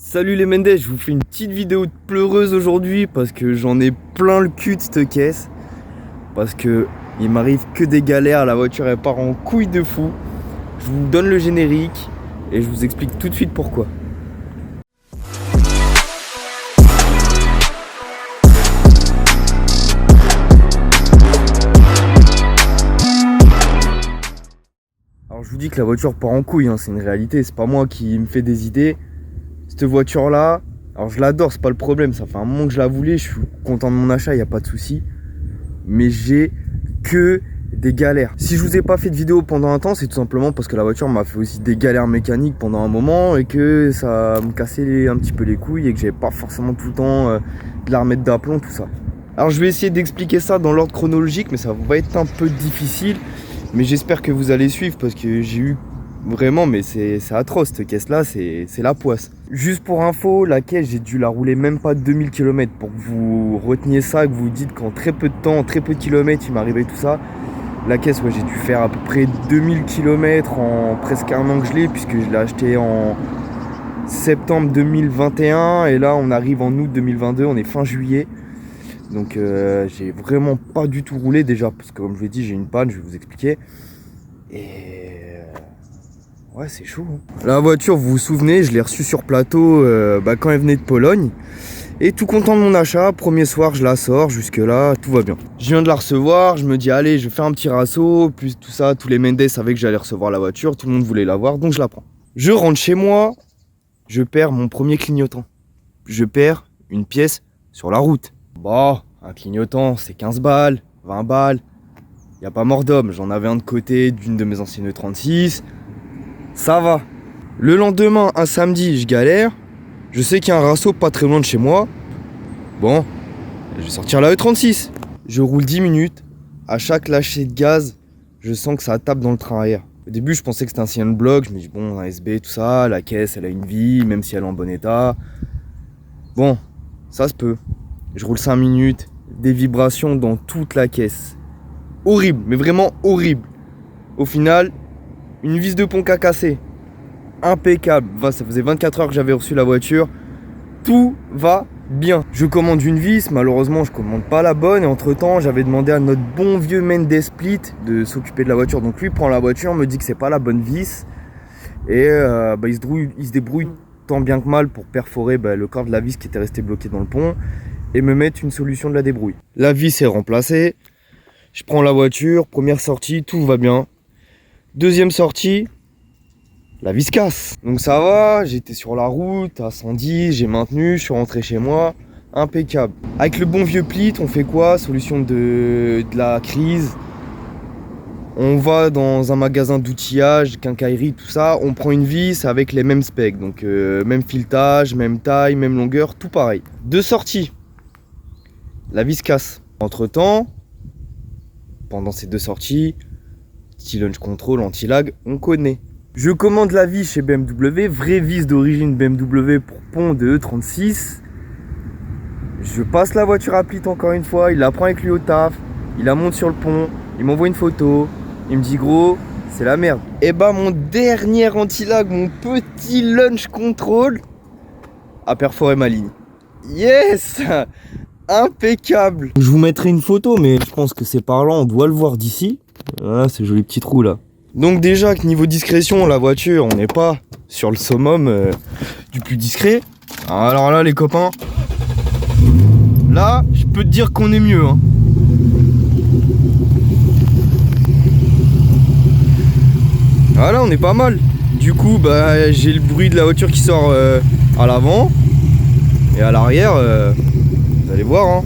Salut les Mendes, je vous fais une petite vidéo de pleureuse aujourd'hui parce que j'en ai plein le cul de cette caisse. Parce que il m'arrive que des galères, la voiture elle part en couille de fou. Je vous donne le générique et je vous explique tout de suite pourquoi. Alors je vous dis que la voiture part en couille, hein, c'est une réalité, c'est pas moi qui me fais des idées. Cette voiture là, alors je l'adore, c'est pas le problème, ça fait un moment que je la voulais, je suis content de mon achat, il n'y a pas de souci. Mais j'ai que des galères. Si je vous ai pas fait de vidéo pendant un temps, c'est tout simplement parce que la voiture m'a fait aussi des galères mécaniques pendant un moment et que ça me cassait un petit peu les couilles et que j'avais pas forcément tout le temps de la remettre d'aplomb, tout ça. Alors je vais essayer d'expliquer ça dans l'ordre chronologique, mais ça va être un peu difficile. Mais j'espère que vous allez suivre parce que j'ai eu vraiment, mais c'est atroce cette caisse là, c'est la poisse. Juste pour info, la caisse j'ai dû la rouler même pas 2000 km pour que vous reteniez ça, que vous dites qu'en très peu de temps, en très peu de kilomètres il m'arrivait tout ça. La caisse, ouais, j'ai dû faire à peu près 2000 km en presque un an que je l'ai, puisque je l'ai acheté en septembre 2021 et là on arrive en août 2022, on est fin juillet. Donc j'ai vraiment pas du tout roulé déjà, parce que comme je vous l'ai dit j'ai une panne, je vais vous expliquer. Et ouais, c'est chaud, hein. La voiture, vous vous souvenez, je l'ai reçue sur plateau quand elle venait de Pologne. Et tout content de mon achat, premier soir je la sors, jusque là tout va bien. Je viens de la recevoir, je me dis allez je vais faire un petit rasso, plus tout ça, tous les Mendes savaient que j'allais recevoir la voiture, tout le monde voulait la voir, donc je la prends. Je rentre chez moi, je perds mon premier clignotant. Je perds une pièce sur la route. Bon, un clignotant c'est 15 balles, 20 balles, y a pas mort d'homme, j'en avais un de côté d'une de mes anciennes E36. Ça va. Le lendemain, un samedi, je galère. Je sais qu'il y a un rasso pas très loin de chez moi. Bon, je vais sortir la E36. Je roule 10 minutes. À chaque lâcher de gaz, je sens que ça tape dans le train arrière. Au début, je pensais que c'était un signal de bloc. Je me dis, bon, un SB, tout ça, la caisse, elle a une vie, même si elle est en bon état. Bon, ça se peut. Je roule 5 minutes. Des vibrations dans toute la caisse. Horrible, mais vraiment horrible. Au final, une vis de pont qui a cassé. Impeccable. Ça faisait 24 heures que j'avais reçu la voiture. Tout va bien. Je commande une vis. Malheureusement, je commande pas la bonne. Et entre temps, j'avais demandé à notre bon vieux Mendes Split de s'occuper de la voiture. Donc lui prend la voiture, me dit que c'est pas la bonne vis. Et il se débrouille tant bien que mal pour perforer le corps de la vis qui était resté bloqué dans le pont. Et me mettre une solution de la débrouille. La vis est remplacée. Je prends la voiture. Première sortie, tout va bien. Deuxième sortie, la vis casse. Donc ça va, j'étais sur la route à 110, j'ai maintenu, je suis rentré chez moi, impeccable. Avec le bon vieux plit, on fait quoi? Solution de la crise. On va dans un magasin d'outillage, quincaillerie, tout ça, on prend une vis avec les mêmes specs. Donc même filetage, même taille, même longueur, tout pareil. Deux sorties, la vis casse. Entre temps, pendant ces deux sorties, anti-launch control, anti-lag, on connaît. Je commande la vis chez BMW, vraie vis d'origine BMW pour pont de E36. Je passe la voiture à Plit encore une fois, il la prend avec lui au taf, il la monte sur le pont, il m'envoie une photo, il me dit gros, c'est la merde. Et mon dernier anti-lag, mon petit launch control a perforé ma ligne. Yes! Impeccable! Je vous mettrai une photo, mais je pense que c'est parlant, on doit le voir d'ici. Voilà, ce joli petit trou là. Donc déjà que niveau discrétion, la voiture, on n'est pas sur le summum du plus discret. Alors là les copains, là je peux te dire qu'on est mieux, hein. Voilà, on est pas mal. Du coup j'ai le bruit de la voiture qui sort à l'avant. Et à l'arrière, vous allez voir, hein.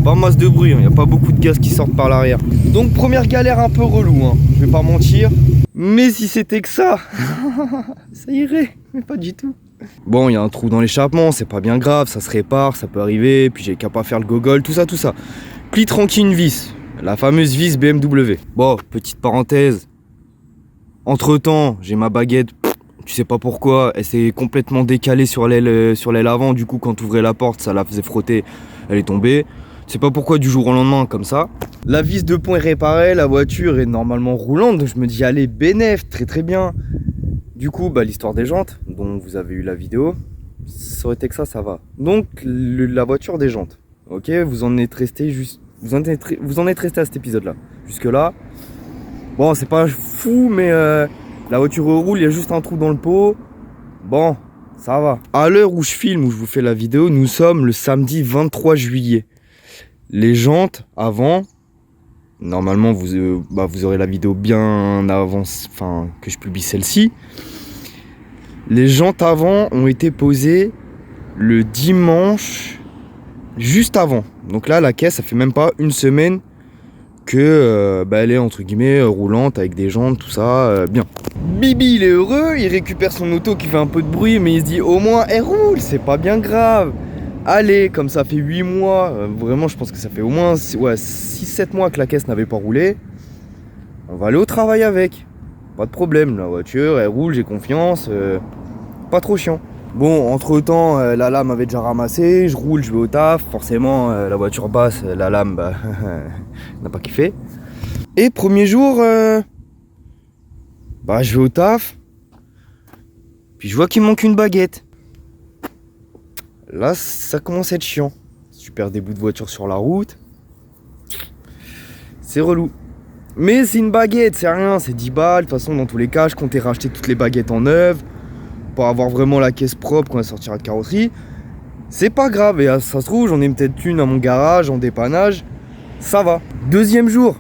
Pas masse de bruit, il n'y a pas beaucoup de gaz qui sortent par l'arrière. Donc première galère un peu relou, hein. Je vais pas mentir. Mais si c'était que ça, ça irait, mais pas du tout. Bon, il y a un trou dans l'échappement, c'est pas bien grave, ça se répare, ça peut arriver, puis j'ai qu'à pas faire le gogol, tout ça. Plie tranquille une vis, la fameuse vis BMW. Bon, petite parenthèse. Entre temps, j'ai ma baguette, tu sais pas pourquoi, elle s'est complètement décalée sur l'aile avant, du coup quand tu ouvrais la porte, ça la faisait frotter, elle est tombée. Je sais pas pourquoi du jour au lendemain comme ça. La vis de pont est réparée, la voiture est normalement roulante, donc je me dis allez bénef, très très bien. Du coup, bah, l'histoire des jantes, dont vous avez eu la vidéo, ça aurait été que ça va. Donc, la voiture des jantes. Ok, vous en êtes resté à cet épisode-là. Jusque-là, bon, c'est pas fou, mais la voiture roule, il y a juste un trou dans le pot. Bon, ça va. À l'heure où je filme, où je vous fais la vidéo, nous sommes le samedi 23 juillet. Les jantes, avant, normalement, vous aurez la vidéo bien avant, enfin, que je publie celle-ci. Les jantes avant ont été posées le dimanche juste avant. Donc là, la caisse, ça fait même pas une semaine que elle est entre guillemets roulante avec des jantes, tout ça, bien. Bibi, il est heureux, il récupère son auto qui fait un peu de bruit, mais il se dit au moins elle roule, c'est pas bien grave. Allez, comme ça fait 8 mois, vraiment je pense que ça fait au moins 6-7 mois que la caisse n'avait pas roulé. On va aller au travail avec. Pas de problème, la voiture elle roule, j'ai confiance, pas trop chiant. Bon, entre temps, la lame avait déjà ramassé, je roule, je vais au taf, forcément la voiture basse, la lame, bah, n'a pas kiffé. Et premier jour, bah je vais au taf, puis je vois qu'il me manque une baguette. Là, ça commence à être chiant. Tu perds des bouts de voiture sur la route, c'est relou. Mais c'est une baguette, c'est rien, c'est 10 balles, de toute façon dans tous les cas, je comptais racheter toutes les baguettes en neuve, pour avoir vraiment la caisse propre quand elle sortira de carrosserie. C'est pas grave, et ça se trouve, j'en ai peut-être une à mon garage, en dépannage, ça va. Deuxième jour.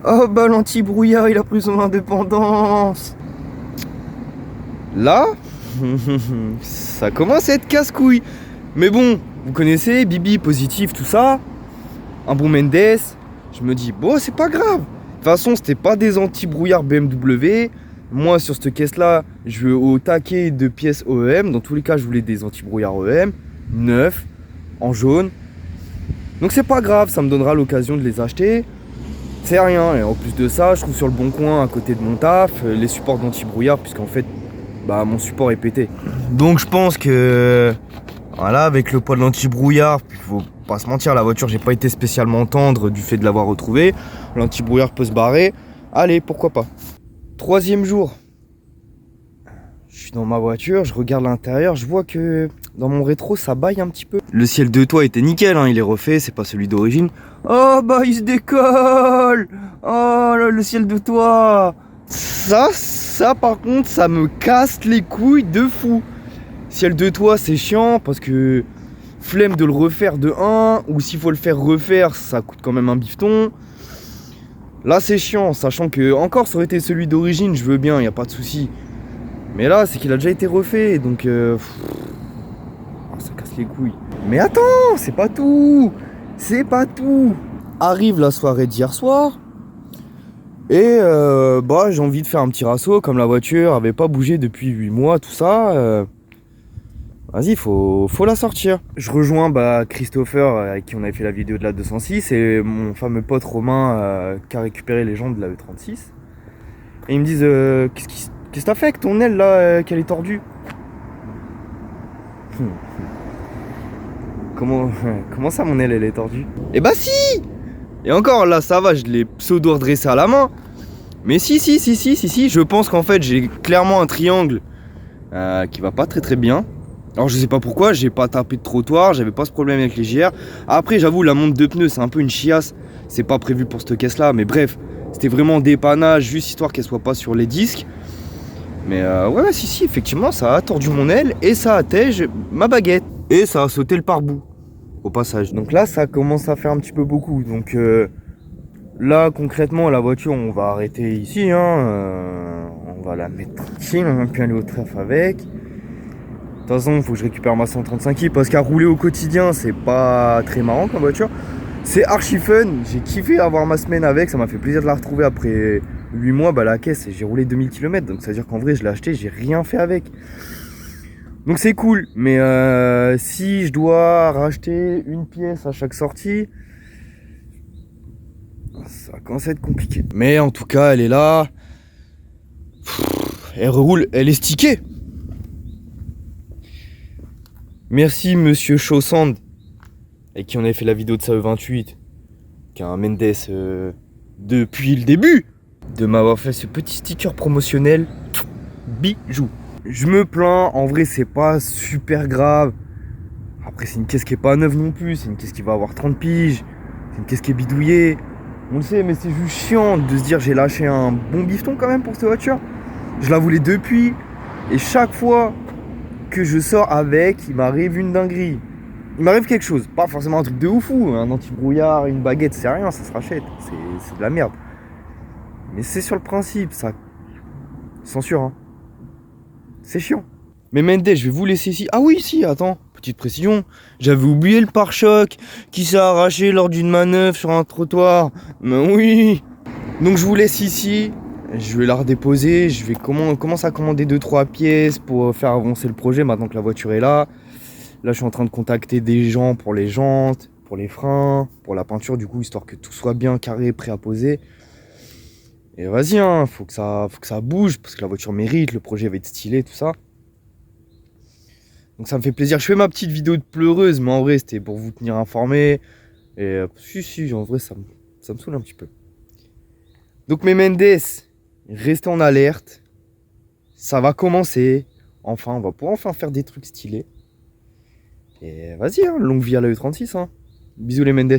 Oh bah l'anti-brouillard, il a pris son indépendance. Là, ça commence à être casse-couille. Mais bon, vous connaissez, Bibi, positif, tout ça. Un bon Mendes. Je me dis, bon, c'est pas grave. De toute façon, c'était pas des anti-brouillards BMW. Moi, sur cette caisse-là, je veux au taquet de pièces OEM. Dans tous les cas, je voulais des anti-brouillards OEM, neufs, en jaune. Donc c'est pas grave, ça me donnera l'occasion de les acheter. C'est rien, et en plus de ça, je trouve sur le bon coin, à côté de mon taf, les supports d'anti-brouillard, puisqu'en fait, bah, mon support est pété. Donc je pense que, voilà, avec le poids de l'anti-brouillard, faut pas se mentir, la voiture, j'ai pas été spécialement tendre du fait de l'avoir retrouvée. L'anti-brouillard peut se barrer. Allez, pourquoi pas. Troisième jour, je suis dans ma voiture, je regarde l'intérieur, je vois que dans mon rétro ça baille un petit peu. Le ciel de toit était nickel, hein, il est refait, c'est pas celui d'origine. Oh bah il se décolle. Oh là, le ciel de toit. Ça par contre ça me casse les couilles de fou. Ciel de toit c'est chiant parce que flemme de le refaire de 1, ou s'il faut le faire refaire ça coûte quand même un bifton. Là c'est chiant, sachant que encore ça aurait été celui d'origine, je veux bien, y a pas de souci. Mais là c'est qu'il a déjà été refait, donc ça casse les couilles. Mais attends, c'est pas tout. C'est pas tout. Arrive la soirée d'hier soir. Et bah j'ai envie de faire un petit rasso, comme la voiture avait pas bougé depuis 8 mois, tout ça. Vas-y, faut la sortir. Je rejoins Christopher, avec qui on avait fait la vidéo de la 206, et mon fameux pote Romain qui a récupéré les jantes de la E36. Et ils me disent qu'est-ce que t'as fait avec ton aile là, qu'elle est tordue? Comment ça mon aile elle est tordue? Eh bah si. Et encore là ça va, je l'ai pseudo redressé à la main. Mais si, je pense qu'en fait j'ai clairement un triangle qui va pas très bien. Alors je sais pas pourquoi, j'ai pas tapé de trottoir, j'avais pas ce problème avec les JR. Après j'avoue la monte de pneus c'est un peu une chiasse, c'est pas prévu pour cette caisse là, mais bref, c'était vraiment dépannage, juste histoire qu'elle soit pas sur les disques. Mais ouais si effectivement ça a tordu mon aile et ça attège ma baguette. Et ça a sauté le pare-boue au passage. Donc là ça commence à faire un petit peu beaucoup. Donc là concrètement la voiture on va arrêter ici hein. On va la mettre tranquille, on va plus aller au trèfle avec. De toute façon, il faut que je récupère ma 135i parce qu'à rouler au quotidien, c'est pas très marrant comme voiture. C'est archi fun, j'ai kiffé avoir ma semaine avec, ça m'a fait plaisir de la retrouver après 8 mois. Bah la caisse, j'ai roulé 2000 km, donc ça veut dire qu'en vrai, je l'ai acheté, j'ai rien fait avec. Donc c'est cool, mais si je dois racheter une pièce à chaque sortie, ça commence à être compliqué. Mais en tout cas, elle est là. Elle roule, elle est stickée. Merci Monsieur Chaussand, avec qui on avait fait la vidéo de sa E28, qui a un Mendes depuis le début. de m'avoir fait ce petit sticker promotionnel. Bijou. Je me plains, en vrai c'est pas super grave. Après c'est une caisse qui est pas neuve non plus, c'est une caisse qui va avoir 30 piges. C'est une caisse qui est bidouillée. On le sait, mais c'est juste chiant de se dire j'ai lâché un bon bifton quand même pour cette voiture. Je la voulais depuis. Et chaque fois que je sors avec, il m'arrive une dinguerie. Il m'arrive quelque chose. Pas forcément un truc de ouf, un anti-brouillard, une baguette, c'est rien, ça se rachète. C'est de la merde. Mais c'est sur le principe, ça. Censure, hein. C'est chiant. Mais Mendes, je vais vous laisser ici. Ah oui, si, attends, petite précision. J'avais oublié le pare-choc qui s'est arraché lors d'une manœuvre sur un trottoir. Mais oui. Donc je vous laisse ici. Je vais la redéposer. Je vais commencer à commander 2-3 pièces pour faire avancer le projet maintenant que la voiture est là. Là, je suis en train de contacter des gens pour les jantes, pour les freins, pour la peinture, du coup, histoire que tout soit bien carré, prêt à poser. Et vas-y, hein, faut que ça bouge, parce que la voiture mérite, le projet va être stylé, tout ça. Donc ça me fait plaisir. Je fais ma petite vidéo de pleureuse, mais en vrai, c'était pour vous tenir informé. Et si, en vrai, ça me saoule un petit peu. Donc mes Mendes, restez en alerte. Ça va commencer. Enfin, on va pouvoir enfin faire des trucs stylés. Et vas-y, hein, longue vie à la E36. Hein. Bisous les Mendes.